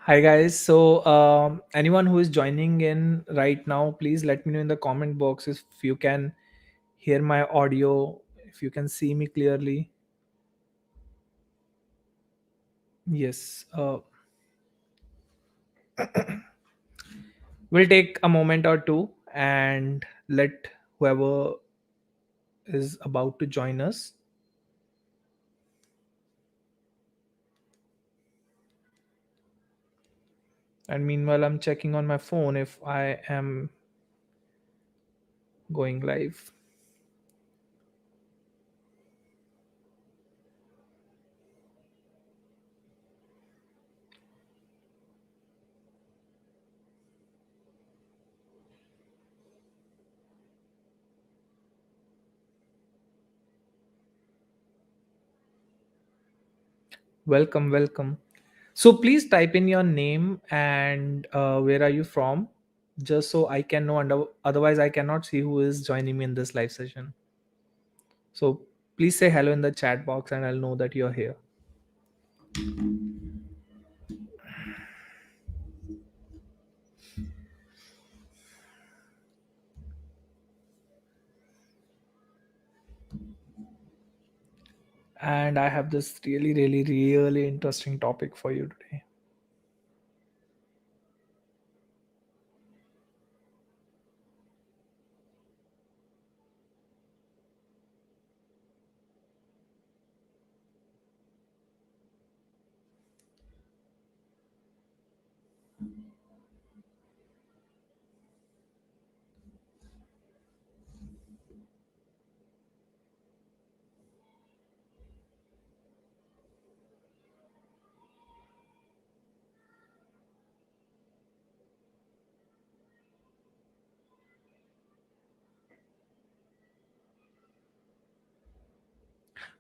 Hi guys. Anyone who is joining in right now, please let me know in the comment box if you can hear my audio, if you can see me clearly. Yes. We'll take a moment or two and let whoever is about to join us. And meanwhile, I'm checking on my phone if I am going live. Welcome, welcome. So please type in your name and where are you from, just so I can know. Otherwise, I cannot see who is joining me in this live session. So please say hello in the chat box, and I'll know that you're here. And I have this really, really, really interesting topic for you today.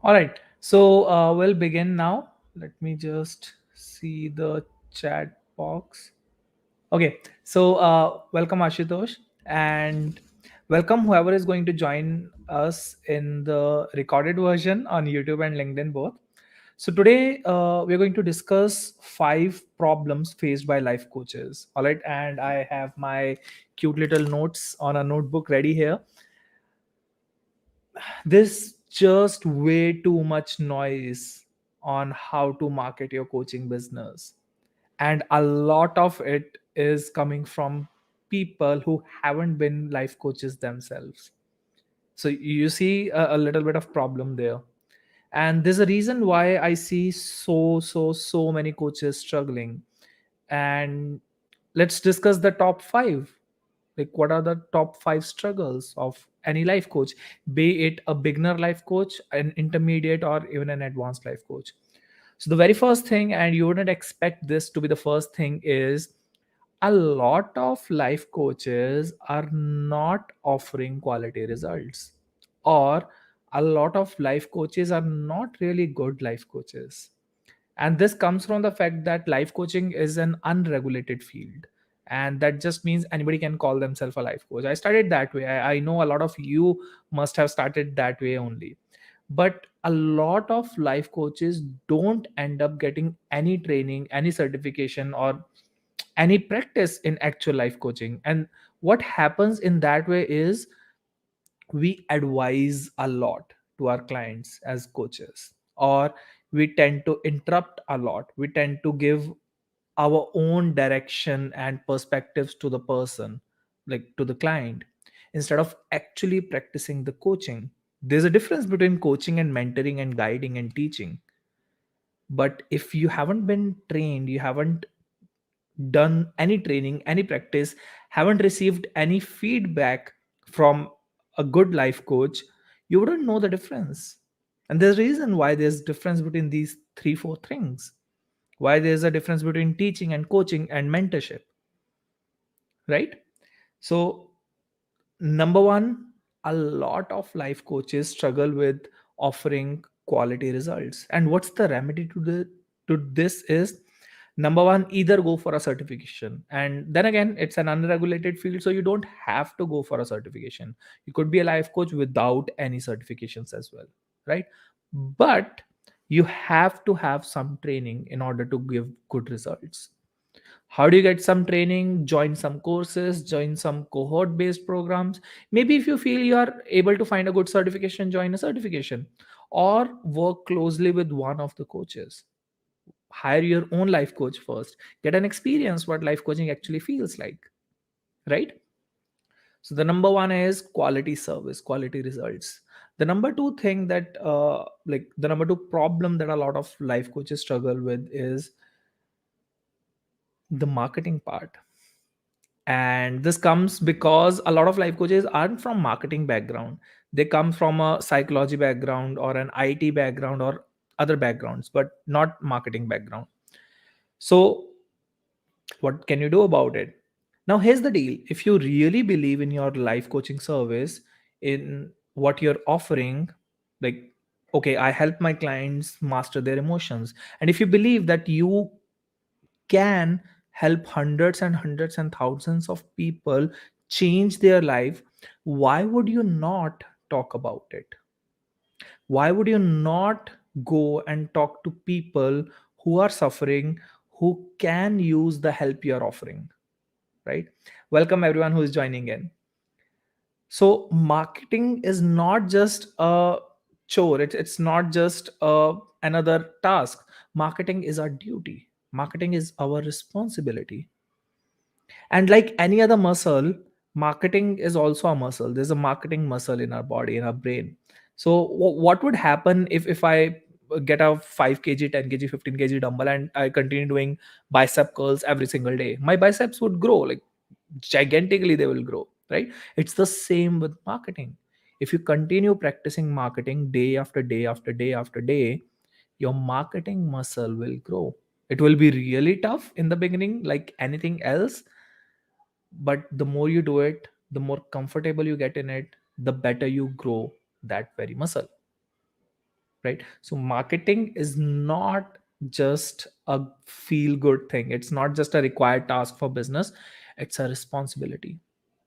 All right. We'll begin now. Let me just see the chat box. Okay, welcome Ashutosh, and welcome whoever is going to join us in the recorded version on YouTube and LinkedIn both. So today we're going to discuss 5 problems faced by life coaches. All right, and I have my cute little notes on a notebook ready here. There's just way too much noise on how to market your coaching business, and a lot of it is coming from people who haven't been life coaches themselves. So you see a little bit of problem there, and there's a reason why I see so many coaches struggling. And let's discuss the top 5. Like, what are the top 5 struggles of any life coach, be it a beginner life coach, an intermediate, or even an advanced life coach? So the very first thing, and you wouldn't expect this to be the first thing, is a lot of life coaches are not offering quality results, or a lot of life coaches are not really good life coaches. And this comes from the fact that life coaching is an unregulated field, and that just means anybody can call themselves a life coach. I started that way. I know a lot of you must have started that way only. But a lot of life coaches don't end up getting any training, any certification, or any practice in actual life coaching. And what happens in that way is we advise a lot to our clients as coaches, or we tend to interrupt a lot. We tend to give our own direction and perspectives to the person, like to the client, instead of actually practicing the coaching. There's a difference between coaching and mentoring and guiding and teaching. But if you haven't been trained, you haven't done any training, any practice, haven't received any feedback from a good life coach, you wouldn't know the difference. And there's a reason why there's difference between these 3 4 things, why there's a difference between teaching and coaching and mentorship, right? So number one, a lot of life coaches struggle with offering quality results. And what's the remedy to this is, number one, either go for a certification. And then again, it's an unregulated field, so you don't have to go for a certification. You could be a life coach without any certifications as well, right? But you have to have some training in order to give good results. How do you get some training? Join some courses, join some cohort based programs. Maybe if you feel you are able to find a good certification, join a certification, or work closely with one of the coaches. Hire your own life coach first, get an experience what life coaching actually feels like, right? So the number one is quality service, quality results. The number two thing that like the number two problem that a lot of life coaches struggle with is the marketing part. And this comes because a lot of life coaches aren't from marketing background. They come from a psychology background or an IT background or other backgrounds, but not marketing background. So what can you do about it? Now here's the deal. If you really believe in your life coaching service, in what you're offering, like, okay, I help my clients master their emotions, and if you believe that you can help hundreds and hundreds and thousands of people change their life, why would you not talk about it? Why would you not go and talk to people who are suffering, who can use the help you're offering, right? Welcome everyone who is joining in. So marketing is not just a chore, it's not just another task. Marketing is our duty, marketing is our responsibility. And like any other muscle, marketing is also a muscle. There's a marketing muscle in our body, in our brain. So what would happen if I get a 5 kg, 10 kg, 15 kg dumbbell and I continue doing bicep curls every single day? My biceps would grow like gigantically, they will grow, right? It's the same with marketing. If you continue practicing marketing day after day after day after day, your marketing muscle will grow. It will be really tough in the beginning, like anything else, but the more you do it, the more comfortable you get in it, the better you grow that very muscle, right? So marketing is not just a feel good thing, it's not just a required task for business, it's a responsibility.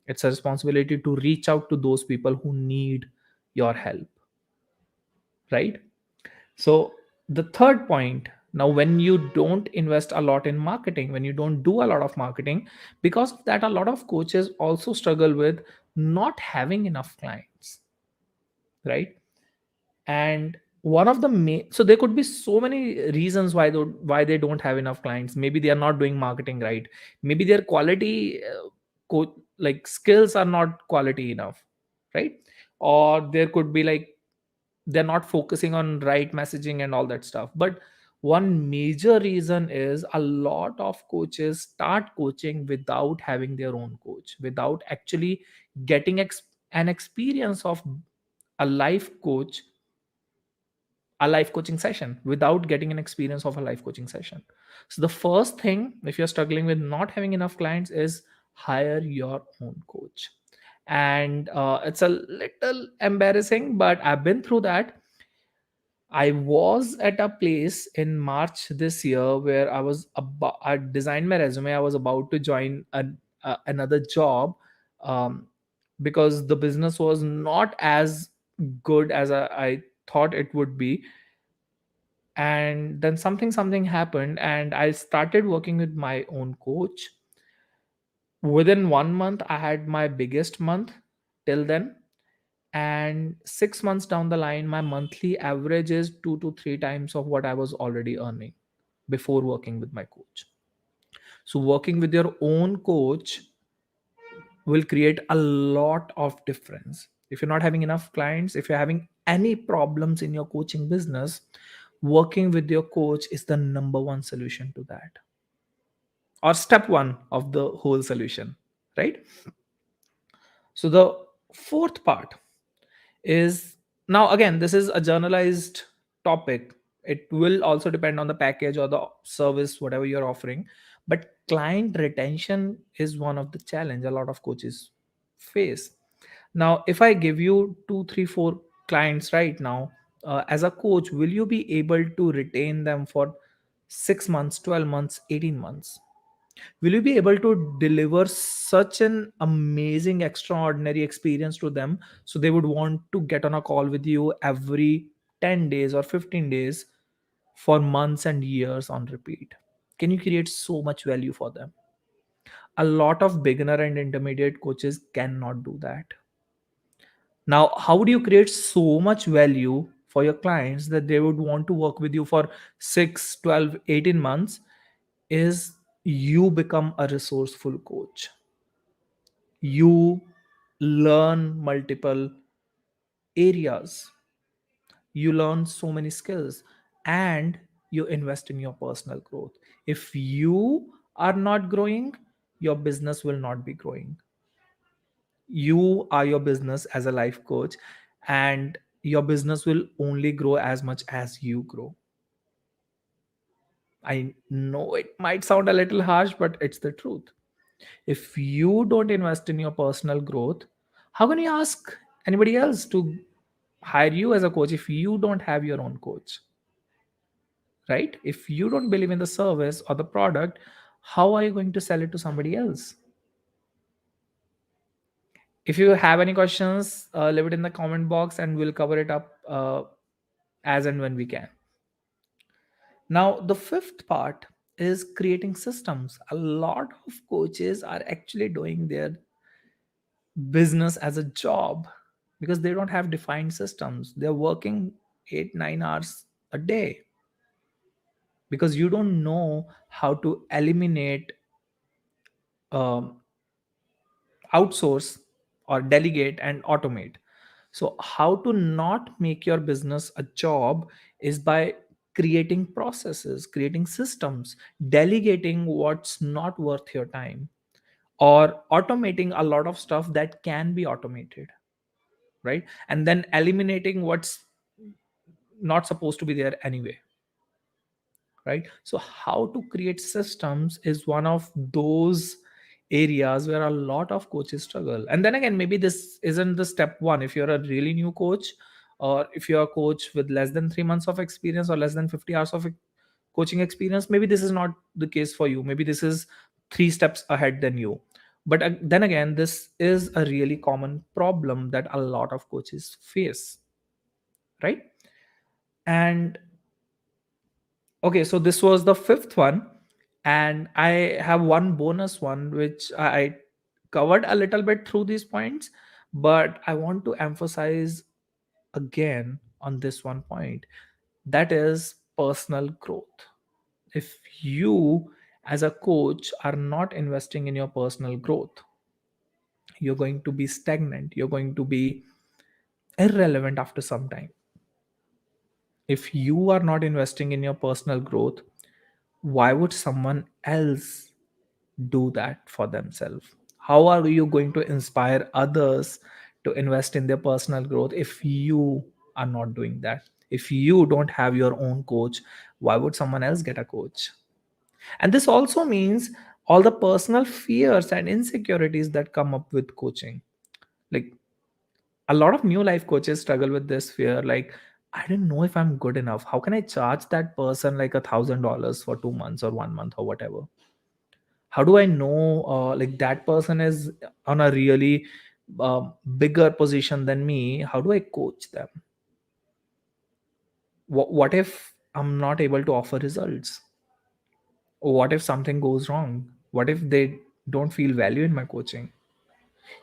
It's a responsibility to reach out to those people who need your help, right? So the third point, now when you don't invest a lot in marketing, when you don't do a lot of marketing, because of that a lot of coaches also struggle with not having enough clients, right? And one of the main, so there could be so many reasons why they don't have enough clients. Maybe they are not doing marketing right, maybe their quality like skills are not quality enough, right? Or there could be like they're not focusing on right messaging and all that stuff. But one major reason is a lot of coaches start coaching without having their own coach, without actually getting an experience of a life coach, a life coaching session, without getting an experience of a life coaching session. So the first thing, if you're struggling with not having enough clients, is hire your own coach. And it's a little embarrassing, but I've been through that. I was at a place in March this year where I designed my resume. I was about to join another job, um, because the business was not as good as I thought it would be. And then something happened, and I started working with my own coach. Within 1 month, I had my biggest month till then. And 6 months down the line, my monthly average is 2 to 3 times of what I was already earning before working with my coach. So working with your own coach will create a lot of difference. If you're not having enough clients, if you're having any problems in your coaching business, working with your coach is the number one solution to that, or step one of the whole solution, right? So the fourth part is, now again this is a generalized topic, it will also depend on the package or the service whatever you're offering, but client retention is one of the challenge a lot of coaches face. Now if I give you 2 3 4 clients right now, as a coach, will you be able to retain them for 6 months, 12 months, 18 months? Will you be able to deliver such an amazing extraordinary experience to them so they would want to get on a call with you every 10 days or 15 days for months and years on repeat? can you create so much value for them? A lot of beginner and intermediate coaches cannot do that. Now, how do you create so much value for your clients that they would want to work with you for 6, 12, 18 months? Is you become a resourceful coach. You learn multiple areas, you learn so many skills, and you invest in your personal growth. If you are not growing, your business will not be growing. You are your business as a life coach, and your business will only grow as much as you grow. I know it might sound a little harsh, but it's the truth. If you don't invest in your personal growth, how can you ask anybody else to hire you as a coach if you don't have your own coach? Right? If you don't believe in the service or the product, how are you going to sell it to somebody else? If you have any questions, leave it in the comment box and we'll cover it up as and when we can. Now, the fifth part is creating systems. A lot of coaches are actually doing their business as a job because they don't have defined systems. They're working 8, 9 hours a day because you don't know how to eliminate, um, outsource, or delegate and automate. So, how to not make your business a job is by creating processes, creating systems, delegating what's not worth your time, or automating a lot of stuff that can be automated, right? And then eliminating what's not supposed to be there anyway, right? So how to create systems is one of those areas where a lot of coaches struggle. And then again, maybe this isn't the step one. If you're a really new coach, or if you're a coach with less than 3 months of experience or less than 50 hours of coaching experience, maybe this is not the case for you. Maybe this is 3 steps ahead than you. But then again, this is a really common problem that a lot of coaches face, right? And okay, so this was the fifth one. And I have one bonus one, which I covered a little bit through these points, but I want to emphasize again on this one point, that is personal growth. If you, as a coach, are not investing in your personal growth, you're going to be stagnant, you're going to be irrelevant after some time. If you are not investing in your personal growth, why would someone else do that for themselves? How are you going to inspire others to invest in their personal growth if you are not doing that? If you don't have your own coach, why would someone else get a coach? And this also means all the personal fears and insecurities that come up with coaching. Like, a lot of new life coaches struggle with this fear, like, I don't know if I'm good enough. How can I charge that person like $1,000 for 2 months or 1 month or whatever? How do I know, like, that person is on a really bigger position than me? How do I coach them? What if I'm not able to offer results? What if something goes wrong? What if they don't feel value in my coaching?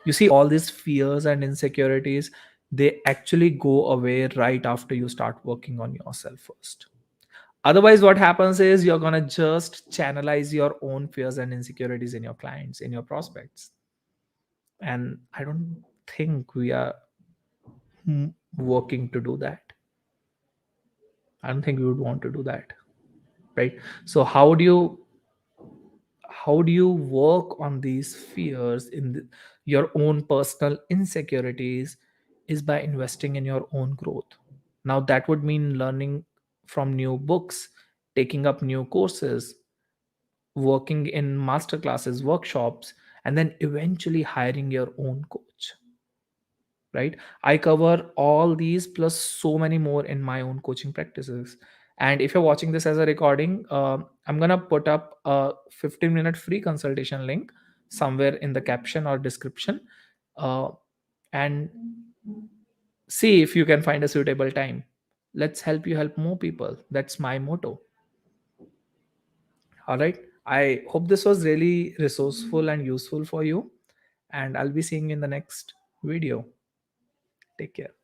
You see, all these fears and insecurities, they actually go away right after you start working on yourself first. Otherwise, what happens is you're going to just channelize your own fears and insecurities in your clients, in your prospects. And I don't think we are working to do that. I don't think we would want to do that, right? So how do you work on these fears in your own personal insecurities is by investing in your own growth. Now that would mean learning from new books, taking up new courses, working in master classes, workshops, and then eventually hiring your own coach, right? I cover all these plus so many more in my own coaching practices. And if you're watching this as a recording, I'm gonna put up a 15-minute free consultation link somewhere in the caption or description, uh, and see if you can find a suitable time. Let's help you help more people. That's my motto, All right. I hope this was really resourceful and useful for you. And I'll be seeing you in the next video. Take care.